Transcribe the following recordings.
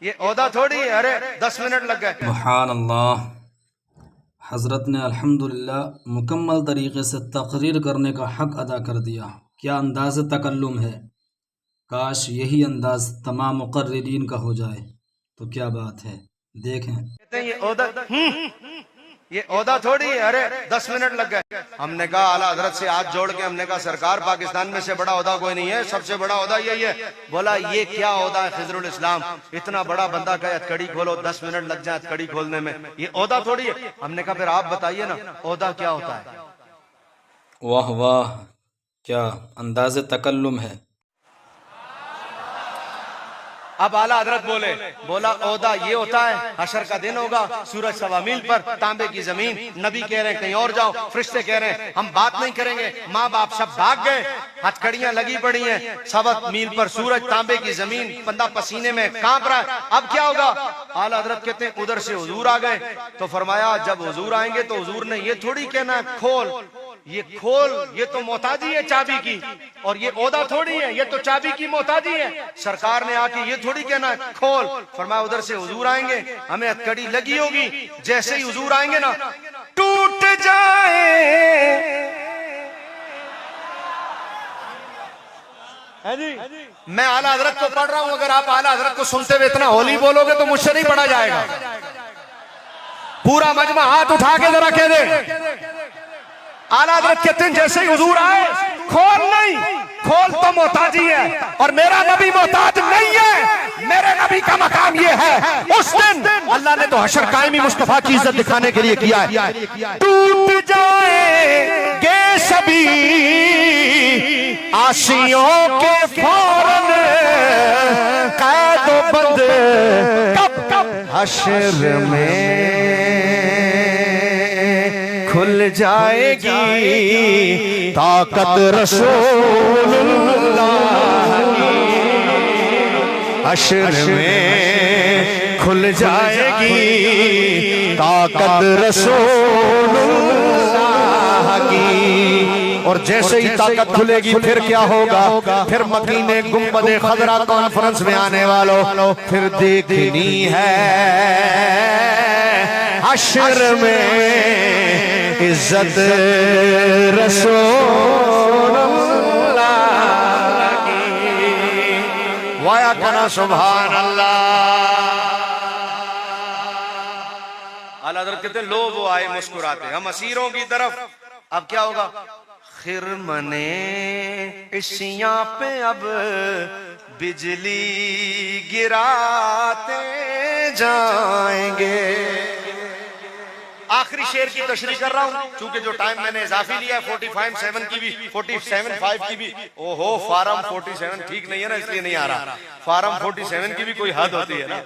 یہ عہدہ تھوڑی ہے، ارے 10 منٹ لگ گئے. سبحان اللہ. حضرت نے الحمدللہ مکمل طریقے سے تقریر کرنے کا حق ادا کر دیا. کیا انداز تکلم ہے، کاش یہی انداز تمام مقررین کا ہو جائے تو کیا بات ہے. دیکھیں یہ عہدہ تھوڑی ہے، ارے 10 منٹ لگ گئے. ہم نے کہا اعلیٰ حضرت سے ہاتھ جوڑ کے ہم نے کہا سرکار پاکستان میں سے بڑا عہدہ کوئی نہیں ہے، سب سے بڑا عہدہ یہی ہے. بولا یہ کیا عہدہ ہے خضر الاسلام، اتنا بڑا بندہ کہ ہتھکڑی کھولو 10 منٹ لگ جائیں ہتھکڑی کھولنے میں، یہ عہدہ تھوڑی ہے. ہم نے کہا پھر آپ بتائیے نا عہدہ کیا ہوتا ہے. واہ واہ، کیا انداز تکلم ہے. اب اعلیٰ حضرت بولا عہدہ یہ ہوتا ہے، حشر کا دن ہوگا، سورج سوا میل پر، تانبے کی زمین. نبی کہہ رہے ہیں کہیں اور جاؤ، فرشتے کہہ رہے ہیں ہم بات نہیں کریں گے، ماں باپ سب بھاگ گئے، ہتھکڑیاں لگی پڑی ہیں، سوا میل پر سورج، تانبے کی زمین، بندہ پسینے میں کانپ رہا ہے. اب کیا ہوگا؟ اعلیٰ حضرت کہتے ہیں ادھر سے حضور آ گئے تو فرمایا جب حضور آئیں گے تو حضور نے یہ تھوڑی کہنا کھول، یہ کھول، یہ تو محتاجی ہے چابی کی، اور یہ عہدہ تھوڑی ہے، یہ تو چابی کی محتاجی ہے. سرکار نے آ کے یہ تھوڑی کہنا کھول. فرمایا ادھر سے حضور آئیں گے، ہمیں ہتھکڑی لگی ہوگی، جیسے ہی حضور آئیں گے نا ٹوٹ جائے. میں اعلیٰ حضرت کو پڑھ رہا ہوں، اگر آپ اعلیٰ حضرت کو سنتے ہوئے اتنا ہولی بولو گے تو مجھ سے نہیں پڑھا جائے گا. پورا مجمع ہاتھ اٹھا کے ذرا کہہ دے. اعلیٰ حضرت کہتے ہیں جیسے ہی حضور آئے کھول نہیں، کھول تو محتاجی ہے، اور میرا نبی محتاج نہیں ہے. میرے نبی کا مقام یہ ہے اس دن اللہ نے تو حشر قائمی مصطفیٰ کی عزت دکھانے کے لیے کیا ہے. ٹوٹ جائیں گے سبھی آشیوں کے فوراً قید و بند کب حشر میں کھل جائے گی طاقت رسول اللہ کی. حشر میں کھل جائے گی طاقت رسول اللہ کی. اور جیسے ہی طاقت کھلے گی پھر کیا ہوگا؟ پھر مکین گنبد خضرا کانفرنس میں آنے والوں پھر دیکھنی ہے حشر میں عزت رسول اللہ کی. وایا کنا سبحان اللہ. اعلیٰ حضرت کہتے ہیں لوگ وہ آئے مسکراتے، ہم اسیروں کی طرف. اب کیا ہوگا؟ خرمنے عشیاں پہ اب بجلی گراتے جائیں گے. آخری شعر کی تشریح کر رہا ہوں چونکہ جو ٹائم میں نے اضافی لیا ہے 47 کی بھی 47.5 کی بھی. اوہو فارم 47 ٹھیک نہیں ہے نا، اس لیے نہیں آ رہا. فارم 47 کی بھی کوئی حد ہوتی ہے نا،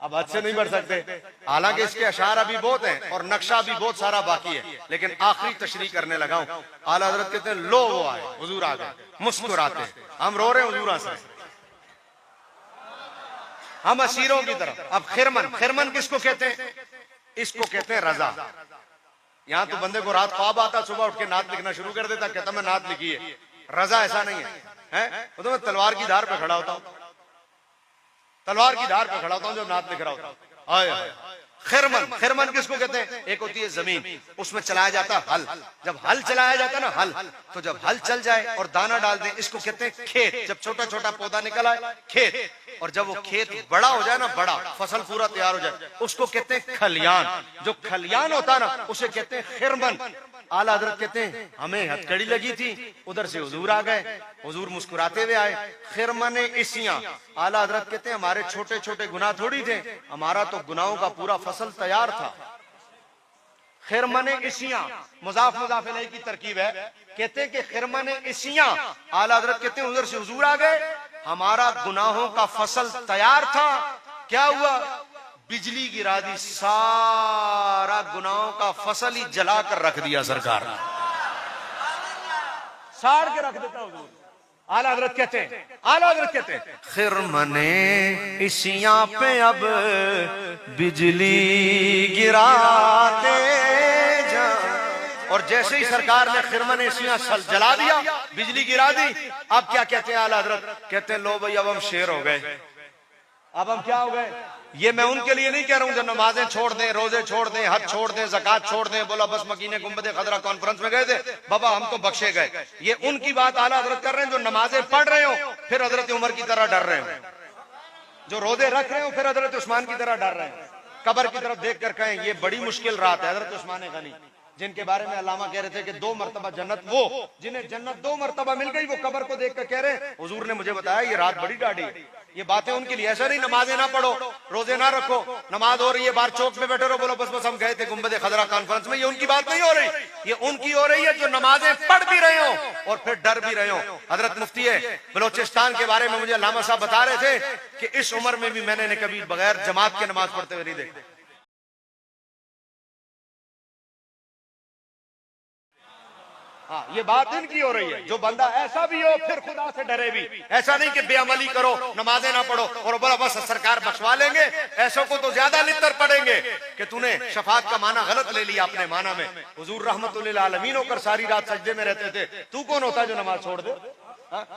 اب حد سے نہیں بڑھ سکتے. حالانکہ اس کے اشعار ابھی بہت ہیں اور نقشہ بھی بہت سارا باقی ہے، لیکن آخری تشریح کرنے لگا ہوں. اعلیٰ حضرت کہتے ہیں لو وہ آئے، حضور آ گئے، مسکراتے. ہم رو رہے ہیں حضور سے، ہم اسیروں کی طرف. اب خرمن کس کو کہتے ہیں؟ اس کو کہتے ہیں رضا. یہاں تو بندے کو رات خواب آتا، صبح اٹھ کے نعت لکھنا شروع کر دیتا، کہتا میں نعت لکھی ہے. رضا ایسا نہیں ہے. وہ تو میں تلوار کی دھار پہ کھڑا ہوتا ہوں، تلوار کی دھار پہ کھڑا ہوتا ہوں جب نعت لکھ رہا ہوتا ہوں. خرمن کس کو کہتے ہیں؟ ایک ہوتی ہے زمین، اس میں چلایا جاتا ہے ہل. جب ہل چلایا جاتا ہے نا ہل، تو جب ہل چل جائے اور دانا ڈال دیں اس کو کہتے ہیں کھیت. جب چھوٹا چھوٹا پودا نکل آئے کھیت، اور جب وہ کھیت بڑا ہو جائے نا، بڑا فصل پورا تیار ہو جائے اس کو کہتے ہیں کھلیان. جو کھلیان ہوتا ہے نا اسے کہتے ہیں خرمن. اعلیٰ حضرت کہتے ہیں ہمیں ہتھکڑی لگی تھی، ادھر سے حضور آ گئے، حضور مسکراتے ہوئے آئے. خرمن عصیاں. اعلیٰ حضرت کہتے ہیں ہمارے چھوٹے چھوٹے گناہ تھوڑی تھے، ہمارا تو گناہوں کا پورا فصل تیار تھا. خرمن عصیاں مضاف مضاف الیہ کی ترکیب ہے. کہتے ہیں کہ خرمن عصیاں. اعلیٰ حضرت کہتے ہیں ادھر سے حضور آ گئے، ہمارا گناہوں کا فصل تیار تھا. کیا ہوا؟ بجلی گرا دی، سارا گناہوں کا فصل ہی جلا کر رکھ دیا سرکار نے، ساڑ کے رکھ دیتا حضور. اعلیٰ حضرت کہتے ہیں خرمن عصیاں پہ اب بجلی گراتے جائیں. اور جیسے ہی سرکار نے خرمن ایسیاں جلا دیا، بجلی گرا دی، اب کیا کہتے ہیں اعلیٰ حضرت؟ کہتے ہیں لو بھائی اب ہم شیر ہو گئے، اب ہم کیا ہو گئے؟ یہ میں ان کے لیے نہیں کہہ رہا ہوں جو نمازیں چھوڑ دیں، روزے چھوڑ دیں، حج چھوڑ دیں، زکات چھوڑ دیں، بولا بس مکینے گنبد خضرا کانفرنس میں گئے تھے بابا ہم تو بخشے گئے، یہ ان کی بات اعلیٰ حضرت کر رہے ہیں جو نمازیں پڑھ رہے ہوں پھر حضرت عمر کی طرح ڈر رہے ہوں، جو روزے رکھ رہے ہوں پھر حضرت عثمان کی طرح ڈر رہے ہیں، قبر کی طرف دیکھ کر کہیں یہ بڑی مشکل رات ہے۔ حضرت عثمان غنی جن کے بارے میں علامہ کہہ رہے تھے کہ 2 مرتبہ جنت، وہ جنہیں جنت 2 مرتبہ مل گئی، وہ قبر کو دیکھ کر کہہ رہے ہیں حضور نے مجھے بتایا یہ رات بڑی ڈاڑی ہے۔ یہ باتیں ان کے لیے ایسا نہیں نمازیں نہ پڑھو، روزے نہ رکھو، نماز ہو رہی ہے باہر چوک میں بیٹھے رہو، بولو بس بس ہم گئے تھے گنبد خضرا کانفرنس میں، یہ ان کی بات نہیں ہو رہی، یہ ان کی ہو رہی ہے جو نمازیں پڑھ بھی رہے ہوں اور پھر ڈر بھی رہے ہوں۔ حضرت مفتی بلوچستان کے بارے میں مجھے علامہ صاحب بتا رہے تھے کہ اس عمر میں بھی میں نے کبھی بغیر جماعت کے نماز پڑھتے ہوئے نہیں دیکھا۔ ہاں یہ بات ان کی ہو رہی ہے، جو بندہ ایسا بھی ہو پھر خدا سے ڈرے بھی، ایسا نہیں کہ بے عملی کرو، نمازیں نہ پڑھو اور بولا بس سرکار بخشوا لیں گے، ایسوں کو تو زیادہ لتر پڑیں گے کہ تو نے شفاعت کا معنی غلط لے لیا اپنے معنی میں۔ حضور رحمت للعالمین ہو کر ساری رات سجدے میں رہتے تھے، تو کون ہوتا جو نماز چھوڑ دے؟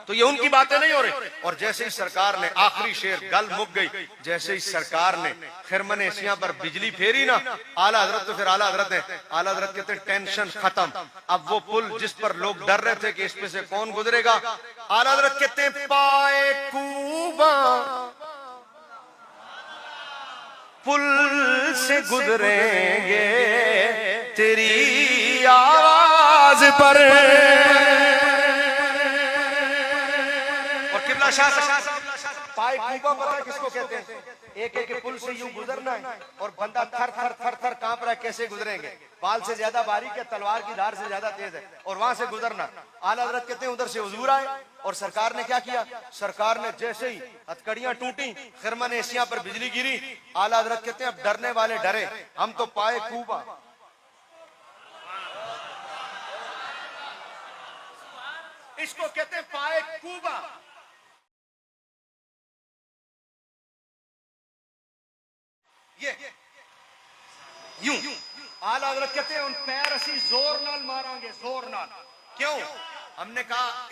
تو یہ ان کی باتیں نہیں ہو رہی۔ اور جیسے ہی سرکار نے آخری شیر گل مک گئی، جیسے ہی سرکار نے خرمن ایسیاں پر بجلی پھیری نا، اعلیٰ حضرت تو پھر اعلیٰ حضرت ہے، اعلیٰ حضرت کہتے ہیں ٹینشن ختم۔ اب وہ پل جس پر لوگ ڈر رہے تھے کہ اس پہ سے کون گزرے گا، اعلیٰ حضرت کہتے ہیں پائے کوباں پل سے گزریں گے تیری آواز پر۔ پائے کوبا پتہ کس کو کہتے ہیں؟ ایک ایک پل سے یوں گزرنا ہے اور بندہ تھر تھر تھر تھر کانپ رہا ہے، کیسے گزریں گے؟ بال سے زیادہ باریک ہے، تلوار کی دھار سے زیادہ تیز ہے، اور وہاں سے گزرنا۔ اعلیٰ حضرت کہتے ہیں ادھر سے حضور آئے اور سرکار نے کیا کیا؟ سرکار نے جیسے ہی ہتھکڑیاں ٹوٹیں، خرمن ایسیاں پر بجلی گری، اعلیٰ حضرت کہتے ہیں اب ڈرنے والے ڈرے، ہم تو پائے کوبا، اس کو کہتے ہیں پائے کوبا۔ یہ یوں اعلیٰ حضرت کہتے ہیں ان پیر اسی زور نال ماریں گے، زور نال۔ کیوں؟ ہم نے کہا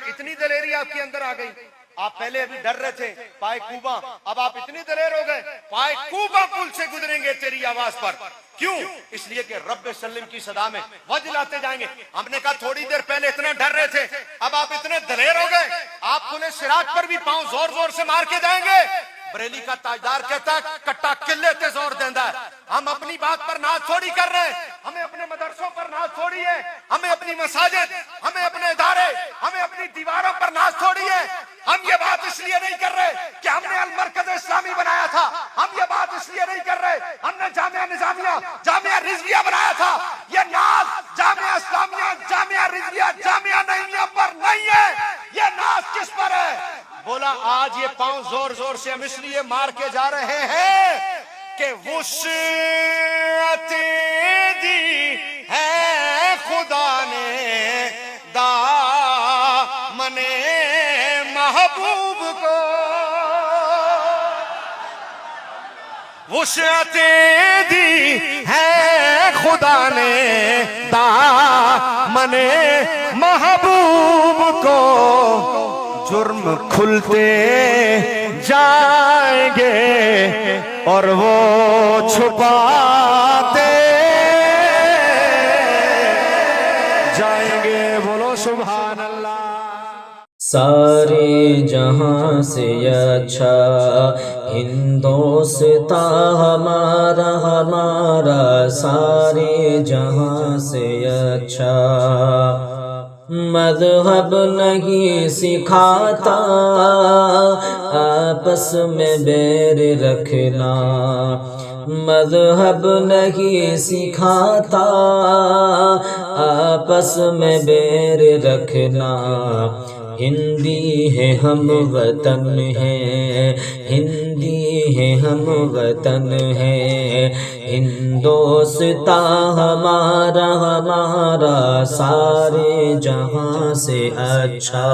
اتنی دلیری آپ کے اندر آ گئی، آپ پہلے ابھی ڈر رہے تھے پائے کوبا، اب آپ اتنی دلیر ہو گئے پائے کوبا پل سے گزریں گے تیری آواز پر۔ کیوں؟ اس لیے کہ رب سلم کی صدا میں وجلاتے جائیں گے۔ ہم نے کہا تھوڑی دیر پہلے اتنا ڈر رہے تھے، اب آپ اتنے دلیر ہو گئے، آپ پولیس سراج پر بھی پاؤں زور زور سے مار کے جائیں گے۔ بریلی کا تاجدار کہتا ہے کٹا قلعے تے زور دیندا ہے۔ ہم اپنی بات پر ناز تھوڑی کر رہے ہیں، ہمیں اپنے مدرسوں پر ناز تھوڑی ہے، ہمیں اپنی مساجد، ہمیں اپنے ادارے، ہمیں اپنی دیواروں پر ناز تھوڑی ہے۔ ہم یہ بات اس لیے نہیں کر رہے کہ ہم نے المرکز اسلامی بنایا تھا، ہم یہ بات اس لیے نہیں کر رہے ہم نے جامعہ نظامیہ، جامعہ رضویہ بنایا تھا۔ یہ ناز جامعہ اسلامیہ، جامعہ رضویہ، جامعہ نعیمیہ پر نہیں ہے، یہ ناز کس پر ہے؟ بولا آج یہ پاؤں زور زور سے ہم اس لیے مار کے جا رہے ہیں کہ وسعت دی ہے خدا نے دامن محبوب کو، وسعت دی ہے خدا نے دامن محبوب کو، جرم کھلتے جائیں گے اور وہ چھپاتے جائیں گے۔ بولو سبحان اللہ۔ سارے جہاں سے اچھا ہندوستاں ہمارا، ہمارا سارے جہاں سے اچھا مذہب نہیں سکھاتا آپس میں بیر رکھنا، مذہب نہیں سکھاتا آپس میں بیر رکھنا۔ ہندی ہے ہم وطن ہے، ہندی ہے ہم وطن ہے، ہندوستاں ہمارا، ہمارا سارے جہاں سے اچھا۔